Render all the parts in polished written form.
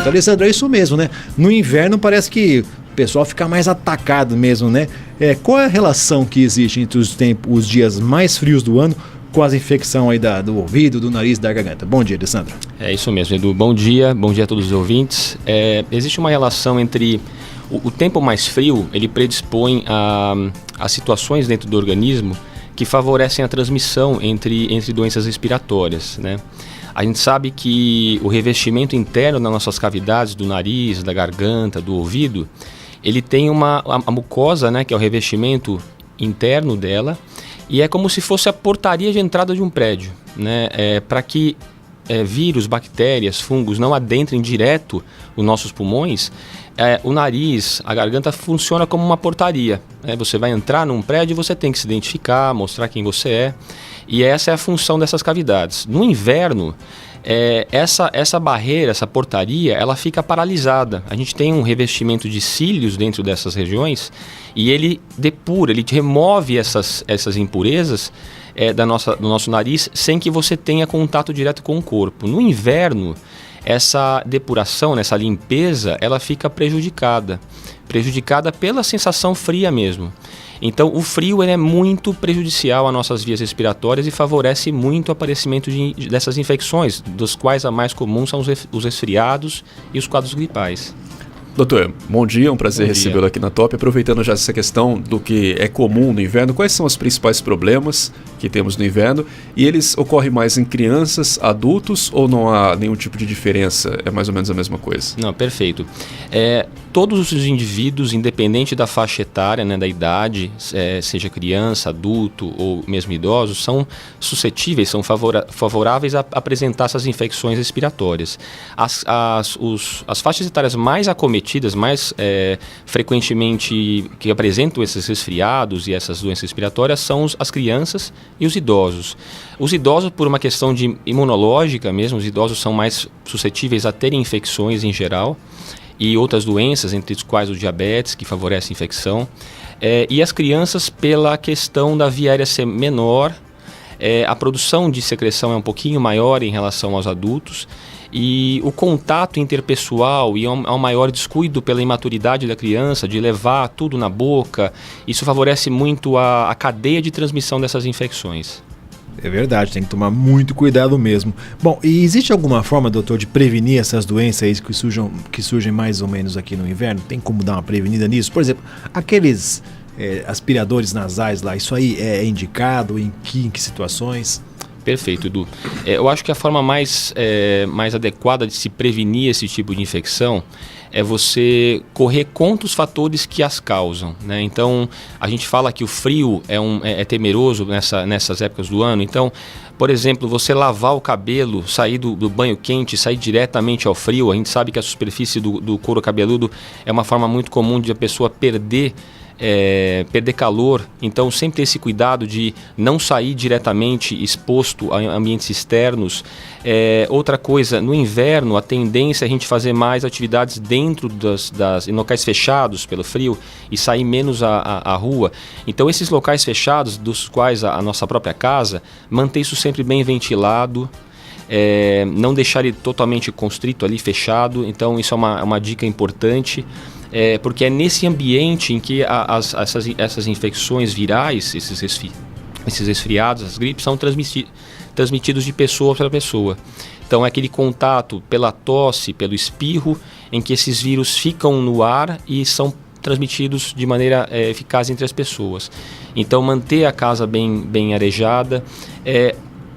Perfeito. Alessandro, é isso mesmo, né? No inverno parece que o pessoal fica mais atacado mesmo, né? Qual é a relação que existe entre os dias mais frios do ano com as infecções aí do ouvido, do nariz e da garganta? Bom dia, Alessandro. É isso mesmo, Edu. Bom dia a todos os ouvintes. Existe uma relação entre o tempo mais frio, ele predispõe a situações dentro do organismo que favorecem a transmissão entre doenças respiratórias, né? A gente sabe que o revestimento interno das nossas cavidades, do nariz, da garganta, do ouvido, ele tem a mucosa, né, que é o revestimento interno dela, e é como se fosse a portaria de entrada de um prédio, né? Para que vírus, bactérias, fungos não adentrem direto os nossos pulmões, o nariz, a garganta funciona como uma portaria, né? Você vai entrar num prédio e você tem que se identificar, mostrar quem você é, e essa é a função dessas cavidades. No inverno, essa barreira, essa portaria, ela fica paralisada. A gente tem um revestimento de cílios dentro dessas regiões e ele depura, ele remove essas impurezas do nosso nariz sem que você tenha contato direto com o corpo. No inverno, essa depuração, essa limpeza, ela fica prejudicada pela sensação fria mesmo. Então, o frio é muito prejudicial às nossas vias respiratórias e favorece muito o aparecimento dessas infecções, dos quais a mais comum são os resfriados e os quadros gripais. Doutor, bom dia, é um prazer recebê-lo aqui na Top. Aproveitando já essa questão do que é comum no inverno, quais são os principais problemas que temos no inverno? E eles ocorrem mais em crianças, adultos, ou não há nenhum tipo de diferença? É mais ou menos a mesma coisa? Não, perfeito. Todos os indivíduos, independente da faixa etária, né, da idade, seja criança, adulto ou mesmo idosos, são suscetíveis, são favoráveis a apresentar essas infecções respiratórias. As faixas etárias mais acometidas, mais frequentemente que apresentam esses resfriados e essas doenças respiratórias são as crianças e os idosos. Os idosos, por uma questão de imunológica mesmo, os idosos são mais suscetíveis a terem infecções em geral e outras doenças, entre as quais o diabetes, que favorece a infecção. E as crianças, pela questão da via aérea ser menor, a produção de secreção é um pouquinho maior em relação aos adultos, e o contato interpessoal e um maior descuido pela imaturidade da criança, de levar tudo na boca, isso favorece muito a cadeia de transmissão dessas infecções. É verdade, tem que tomar muito cuidado mesmo. Bom, e existe alguma forma, doutor, de prevenir essas doenças aí que surgem mais ou menos aqui no inverno? Tem como dar uma prevenida nisso? Por exemplo, aqueles aspiradores nasais lá, isso aí é indicado em que situações? Perfeito, Edu. Eu acho que a forma mais adequada de se prevenir esse tipo de infecção é você correr contra os fatores que as causam, né? Então, a gente fala que o frio é temeroso nessas épocas do ano. Então, por exemplo, você lavar o cabelo, sair do banho quente, sair diretamente ao frio. A gente sabe que a superfície do couro cabeludo é uma forma muito comum de a pessoa perder calor, então sempre ter esse cuidado de não sair diretamente exposto a ambientes externos. Outra coisa, no inverno a tendência é a gente fazer mais atividades dentro em locais fechados pelo frio e sair menos à rua. Então esses locais fechados, dos quais a nossa própria casa, manter isso sempre bem ventilado, não deixar ele totalmente constrito ali, fechado. Então isso é uma dica importante. Porque é nesse ambiente em que essas infecções virais, esses resfriados, as gripes, são transmitidos de pessoa para pessoa. Então é aquele contato pela tosse, pelo espirro, em que esses vírus ficam no ar e são transmitidos de maneira eficaz entre as pessoas. Então manter a casa bem arejada.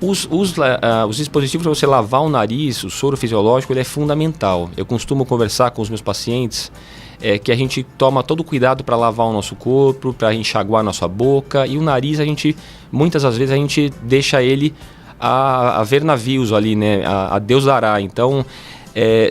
Os dispositivos para você lavar o nariz, o soro fisiológico, ele é fundamental. Eu costumo conversar com os meus pacientes que a gente toma todo o cuidado para lavar o nosso corpo, para enxaguar a nossa boca, e o nariz muitas das vezes a gente deixa ele a ver navios ali, né? A Deus dará. Então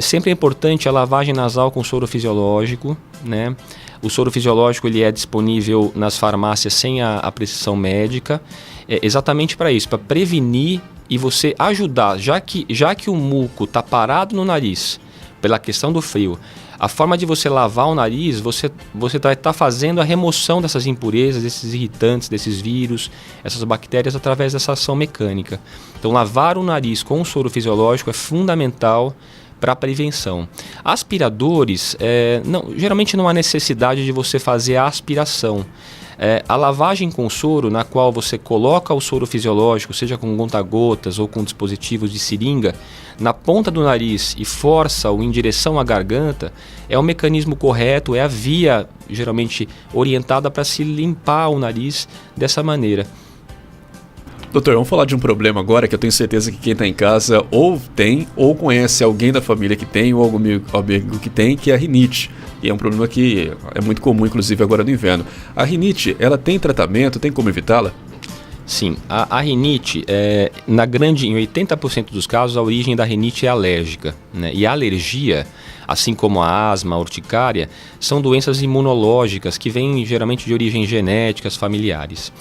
sempre é importante a lavagem nasal com soro fisiológico, né? O soro fisiológico ele é disponível nas farmácias sem a prescrição médica, exatamente para isso, para prevenir e você ajudar, já que o muco está parado no nariz pela questão do frio. A forma de você lavar o nariz, você vai estar fazendo a remoção dessas impurezas, desses irritantes, desses vírus, essas bactérias através dessa ação mecânica. Então lavar o nariz com o soro fisiológico é fundamental para prevenção. Aspiradores, geralmente não há necessidade de você fazer a aspiração. A lavagem com soro, na qual você coloca o soro fisiológico, seja com conta-gotas ou com dispositivos de seringa, na ponta do nariz e força-o em direção à garganta, é o mecanismo correto, é a via geralmente orientada para se limpar o nariz dessa maneira. Doutor, vamos falar de um problema agora que eu tenho certeza que quem está em casa ou tem ou conhece alguém da família que tem ou algum amigo que tem, que é a rinite. E é um problema que é muito comum, inclusive agora no inverno. A rinite, ela tem tratamento, tem como evitá-la? Sim, a rinite, em 80% dos casos, a origem da rinite é alérgica, né? E a alergia, assim como a asma, a urticária, são doenças imunológicas que vêm geralmente de origem genéticas, familiares.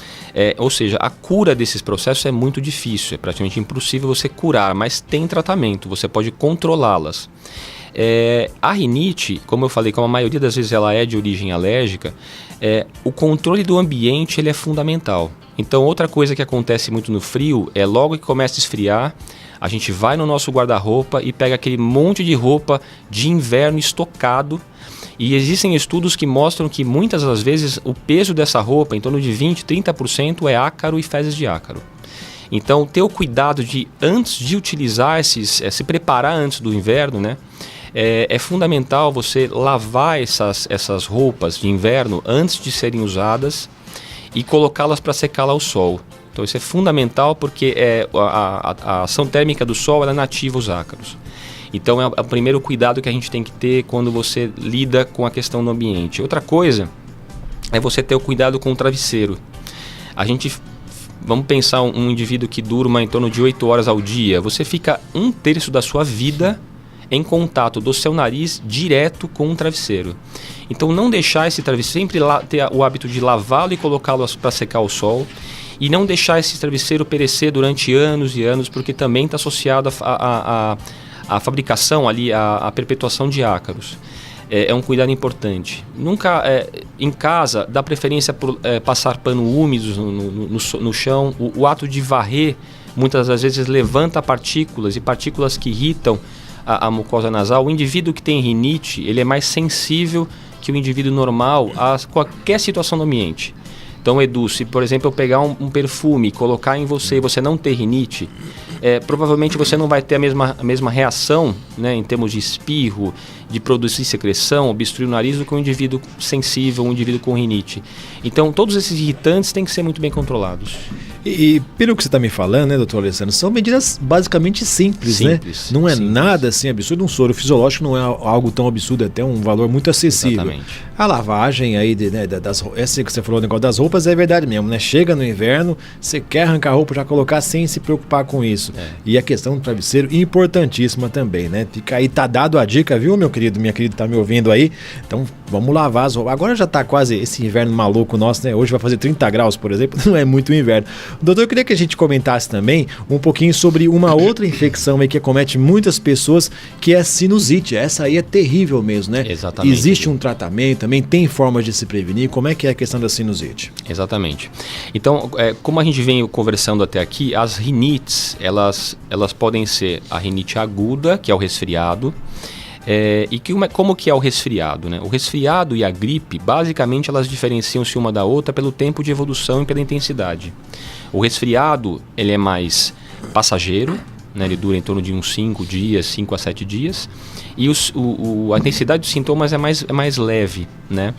Ou seja, a cura desses processos é muito difícil, é praticamente impossível você curar, mas tem tratamento, você pode controlá-las. A rinite, como eu falei, como a maioria das vezes ela é de origem alérgica, o controle do ambiente ele é fundamental. Então, outra coisa que acontece muito no frio é logo que começa a esfriar, a gente vai no nosso guarda-roupa e pega aquele monte de roupa de inverno estocado. E existem estudos que mostram que muitas das vezes o peso dessa roupa, em torno de 20%, 30%, é ácaro e fezes de ácaro. Então, ter o cuidado de, antes de utilizar se preparar antes do inverno, né? É fundamental você lavar essas roupas de inverno antes de serem usadas e colocá-las para secá-la ao sol. Então isso é fundamental porque a ação térmica do sol ela inativa os ácaros. Então é o primeiro cuidado que a gente tem que ter quando você lida com a questão do ambiente. Outra coisa é você ter o cuidado com o travesseiro. Vamos pensar um indivíduo que durma em torno de 8 horas ao dia. Você fica 1/3 da sua vida em contato do seu nariz direto com um travesseiro. Então não deixar esse travesseiro, sempre ter o hábito de lavá-lo e colocá-lo para secar ao sol, e não deixar esse travesseiro perecer durante anos e anos, porque também está associado à fabricação ali, à perpetuação de ácaros. É um cuidado importante. Nunca, em casa, dá preferência por passar pano úmidos no chão. O ato de varrer, muitas das vezes, levanta partículas, e partículas que irritam a mucosa nasal. O indivíduo que tem rinite, ele é mais sensível que o indivíduo normal a qualquer situação do ambiente. Então, Edu, se por exemplo eu pegar um perfume e colocar em você e você não ter rinite, provavelmente você não vai ter a mesma reação, né, em termos de espirro, de produzir secreção, obstruir o nariz, do que um indivíduo sensível, um indivíduo com rinite. Então, todos esses irritantes têm que ser muito bem controlados. E pelo que você está me falando, né, doutor Alessandro, são medidas basicamente simples, né? Não é nada assim absurdo. Um soro fisiológico não é algo tão absurdo, é até um valor muito acessível. Exatamente. A lavagem aí, essa que você falou, o negócio das roupas, é verdade mesmo, né? Chega no inverno, você quer arrancar a roupa, já colocar sem se preocupar com isso. E a questão do travesseiro, importantíssima também, né? Fica aí, tá dado a dica, viu, meu querido, minha querida, tá me ouvindo aí? Então, vamos lavar as roupas. Agora já tá quase esse inverno maluco nosso, né? Hoje vai fazer 30 graus, por exemplo, não é muito inverno. Doutor, eu queria que a gente comentasse também um pouquinho sobre uma outra infecção aí que acomete muitas pessoas, que é a sinusite. Essa aí é terrível mesmo, né? Exatamente. Existe um tratamento, também tem formas de se prevenir. Como é que é a questão da sinusite? Exatamente. Então, como a gente vem conversando até aqui, as rinites, elas podem ser a rinite aguda, que é o resfriado. Como que é o resfriado, né? O resfriado e a gripe, basicamente, elas diferenciam-se uma da outra pelo tempo de evolução e pela intensidade. O resfriado, ele é mais passageiro, né? Ele dura em torno de uns 5 dias, 5 a 7 dias, e a intensidade dos sintomas é mais leve, né?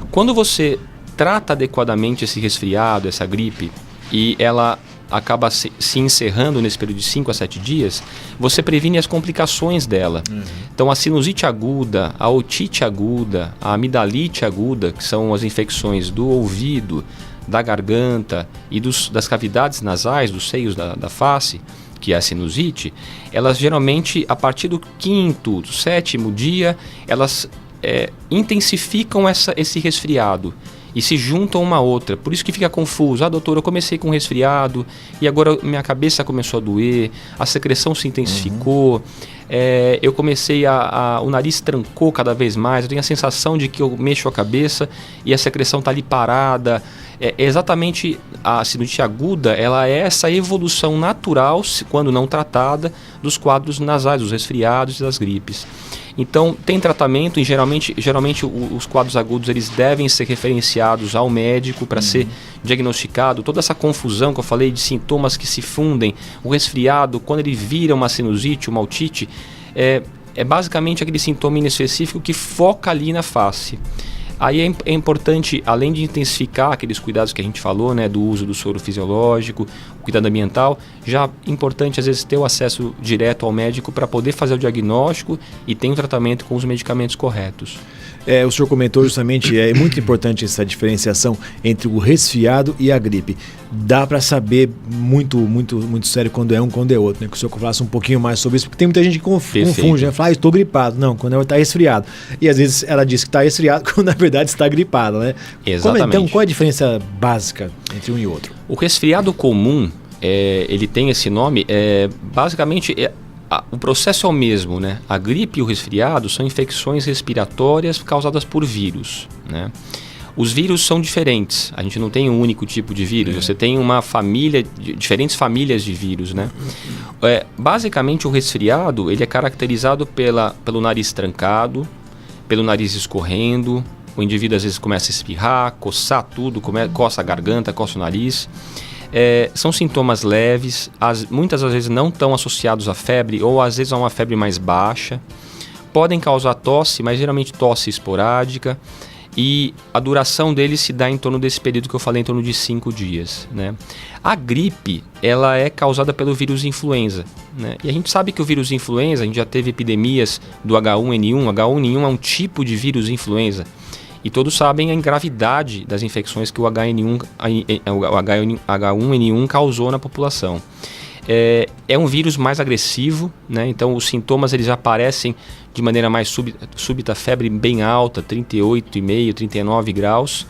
Quando você trata adequadamente esse resfriado, essa gripe, e ela acaba se encerrando nesse período de 5 a 7 dias, você previne as complicaças dela. Então, a sinusite aguda, a otite aguda, a amidalite aguda, que são as infecções do ouvido, da garganta e das cavidades nasais, dos seios da face, que é a sinusite, elas geralmente, a partir do 5º, do 7º dia, elas intensificam esse resfriado e se juntam uma a outra. Por isso que fica confuso. Doutor, eu comecei com resfriado e agora minha cabeça começou a doer, a secreção se intensificou, eu comecei o nariz trancou cada vez mais, eu tenho a sensação de que eu mexo a cabeça e a secreção está ali parada. Exatamente, a sinusite aguda, ela é essa evolução natural, quando não tratada, dos quadros nasais, dos resfriados e das gripes. Então, tem tratamento e geralmente os quadros agudos eles devem ser referenciados ao médico para ser diagnosticado. Toda essa confusão que eu falei de sintomas que se fundem, o resfriado, quando ele vira uma sinusite, uma otite, é basicamente aquele sintoma inespecífico que foca ali na face. Aí é importante, além de intensificar aqueles cuidados que a gente falou, né, do uso do soro fisiológico, o cuidado ambiental, já é importante às vezes ter o acesso direto ao médico para poder fazer o diagnóstico e ter um tratamento com os medicamentos corretos. O senhor comentou justamente, é muito importante essa diferenciação entre o resfriado e a gripe. Dá para saber muito sério quando é um, quando é outro, né? Que o senhor falasse um pouquinho mais sobre isso, porque tem muita gente que confunde, né? Fala, estou gripado. Não, quando ela está resfriado. E às vezes ela diz que está resfriado quando na verdade está gripada, né? Exatamente. Então, qual é a diferença básica entre um e outro? O resfriado comum, ele tem esse nome, basicamente... O processo é o mesmo, né? A gripe e o resfriado são infecções respiratórias causadas por vírus, né? Os vírus são diferentes, a gente não tem um único tipo de vírus, você tem uma família, diferentes famílias de vírus, né? Basicamente o resfriado, ele é caracterizado pelo nariz trancado, pelo nariz escorrendo, o indivíduo às vezes começa a espirrar, coçar tudo, coça a garganta, coça o nariz. São sintomas leves, muitas das vezes não estão associados à febre ou às vezes a uma febre mais baixa. Podem causar tosse, mas geralmente tosse esporádica, e a duração deles se dá em torno desse período que eu falei, em torno de 5 dias, né? A gripe, ela é causada pelo vírus influenza, né? E a gente sabe que o vírus influenza, a gente já teve epidemias do H1N1. H1N1 é um tipo de vírus influenza. E todos sabem a gravidade das infecções que o H1N1 causou na população. É um vírus mais agressivo, né? Então os sintomas eles aparecem de maneira mais súbita, febre bem alta, 38,5, 39 graus.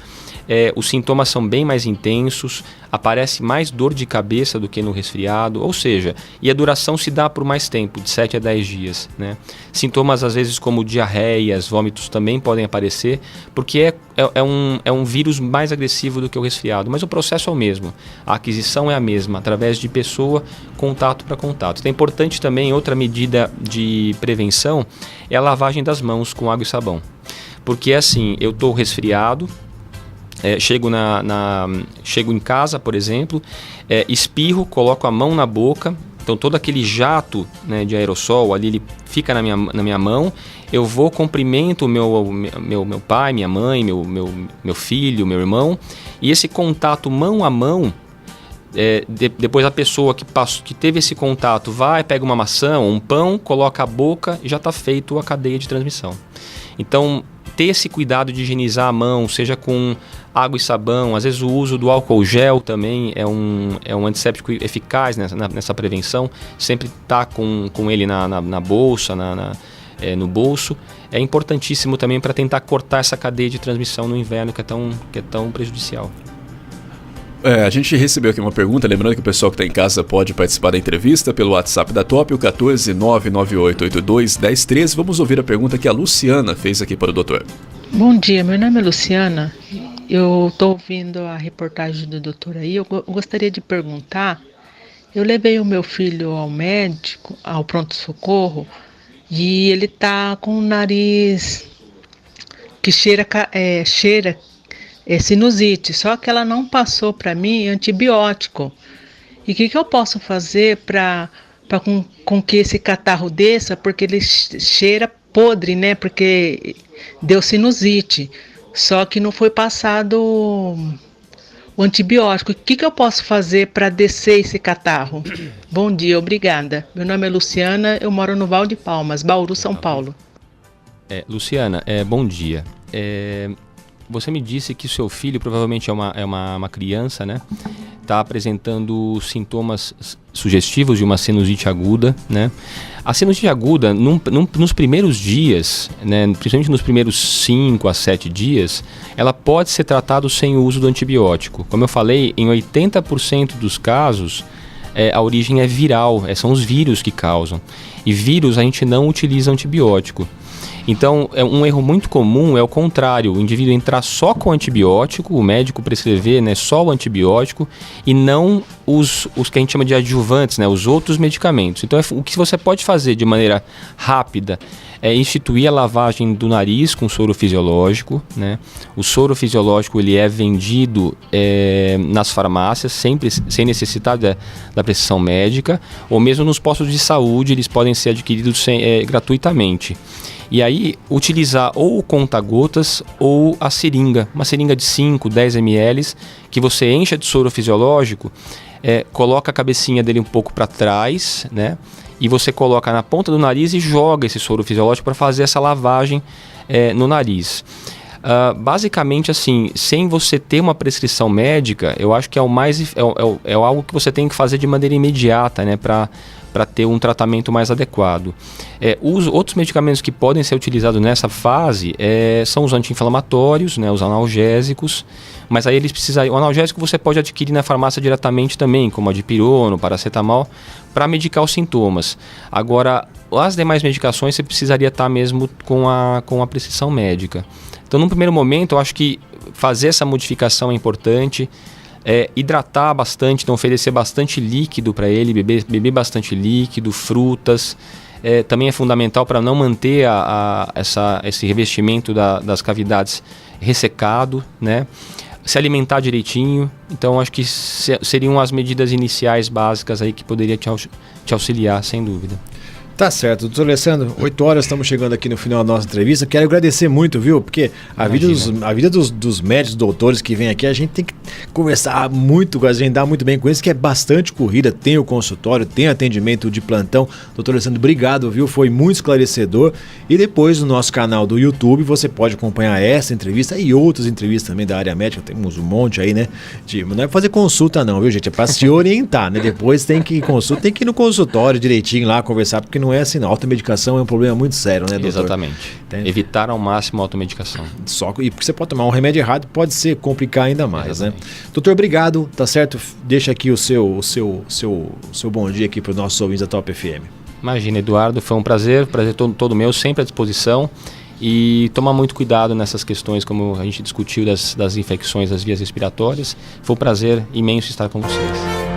Os sintomas são bem mais intensos, aparece mais dor de cabeça do que no resfriado, ou seja, e a duração se dá por mais tempo, de 7 a 10 dias, né? Sintomas às vezes como diarreias, vômitos também podem aparecer, porque é um vírus mais agressivo do que o resfriado, mas o processo é o mesmo, a aquisição é a mesma, através de pessoa, contato para contato. Então é importante também, outra medida de prevenção, é a lavagem das mãos com água e sabão, porque assim, eu estou resfriado, chego em casa, por exemplo, espirro, coloco a mão na boca, então todo aquele jato, né, de aerossol ali, ele fica na minha mão, eu vou, cumprimento o meu pai, minha mãe, meu filho, meu irmão, e esse contato mão a mão, depois a pessoa que teve esse contato vai, pega uma maçã ou um pão, coloca a boca e já está feito a cadeia de transmissão. Então, ter esse cuidado de higienizar a mão, seja com água e sabão, às vezes o uso do álcool gel também é um antisséptico eficaz nessa prevenção, sempre tá com ele na bolsa, no bolso, é importantíssimo também para tentar cortar essa cadeia de transmissão no inverno que é tão prejudicial. A gente recebeu aqui uma pergunta, lembrando que o pessoal que está em casa pode participar da entrevista pelo WhatsApp da Top, o 14998821013. Vamos ouvir a pergunta que a Luciana fez aqui para o doutor. Bom dia, meu nome é Luciana, eu estou ouvindo a reportagem do doutor aí, eu gostaria de perguntar, eu levei o meu filho ao médico, ao pronto-socorro, e ele está com o nariz que cheira sinusite, só que ela não passou para mim antibiótico. E o que eu posso fazer para com que esse catarro desça, porque ele cheira podre, né? Porque deu sinusite, só que não foi passado o antibiótico. O que eu posso fazer para descer esse catarro? Bom dia, obrigada. Meu nome é Luciana, eu moro no Val de Palmas, Bauru, São Paulo. Luciana, bom dia. Você me disse que seu filho provavelmente é uma criança, né? Está apresentando sintomas sugestivos de uma sinusite aguda, né? A sinusite aguda, nos primeiros dias, né, principalmente nos primeiros 5 a 7 dias, ela pode ser tratada sem o uso do antibiótico. Como eu falei, em 80% dos casos, a origem é viral, são os vírus que causam. E vírus a gente não utiliza antibiótico. Então, um erro muito comum é o contrário, o indivíduo entrar só com antibiótico, o médico prescrever, né, só o antibiótico e não os que a gente chama de adjuvantes, né, os outros medicamentos. Então, o que você pode fazer de maneira rápida é instituir a lavagem do nariz com soro fisiológico, né? O soro fisiológico ele é vendido nas farmácias, sempre sem necessidade da prescrição médica, ou mesmo nos postos de saúde, eles podem ser adquiridos gratuitamente. E aí, utilizar ou o conta-gotas ou a seringa, uma seringa de 5, 10 ml, que você encha de soro fisiológico, coloca a cabecinha dele um pouco para trás, né? E você coloca na ponta do nariz e joga esse soro fisiológico para fazer essa lavagem no nariz. Basicamente, assim, sem você ter uma prescrição médica, eu acho que é algo que você tem que fazer de maneira imediata, né, para ter um tratamento mais adequado. Os outros medicamentos que podem ser utilizados nessa fase são os anti-inflamatórios, né, os analgésicos, mas aí eles precisariam... O analgésico você pode adquirir na farmácia diretamente também, como a dipirona, paracetamol, para medicar os sintomas. Agora, as demais medicações você precisaria estar mesmo com a prescrição médica. Então, num primeiro momento, eu acho que fazer essa modificação é importante, hidratar bastante, então oferecer bastante líquido para ele, beber bastante líquido, frutas. Também é fundamental para não manter esse revestimento das cavidades ressecado, né? Se alimentar direitinho. Então, acho que seriam as medidas iniciais básicas aí que poderia te auxiliar, sem dúvida. Tá certo, doutor Alessandro, 8 horas, estamos chegando aqui no final da nossa entrevista. Quero agradecer muito, viu? Porque a vida dos médicos, doutores que vêm aqui, a gente tem que conversar muito, agendar muito bem com eles, que é bastante corrida, tem o consultório, tem atendimento de plantão. Doutor Alessandro, obrigado, viu? Foi muito esclarecedor. E depois no nosso canal do YouTube você pode acompanhar essa entrevista e outras entrevistas também da área médica. Temos um monte aí, né? Não é fazer consulta não, viu, gente? É para se orientar, né? Depois tem que ir no consultório direitinho lá, conversar, porque não é assim, não. A automedicação é um problema muito sério, né, doutor? Exatamente. Evitar ao máximo a automedicação. E porque você pode tomar um remédio errado, pode ser complicar ainda mais, exatamente, né? Doutor, obrigado, tá certo? Deixa aqui o seu bom dia aqui para os nossos ouvintes da Top FM. Imagina, Eduardo, foi um prazer todo meu, sempre à disposição. E tomar muito cuidado nessas questões, como a gente discutiu das infecções das vias respiratórias. Foi um prazer imenso estar com vocês.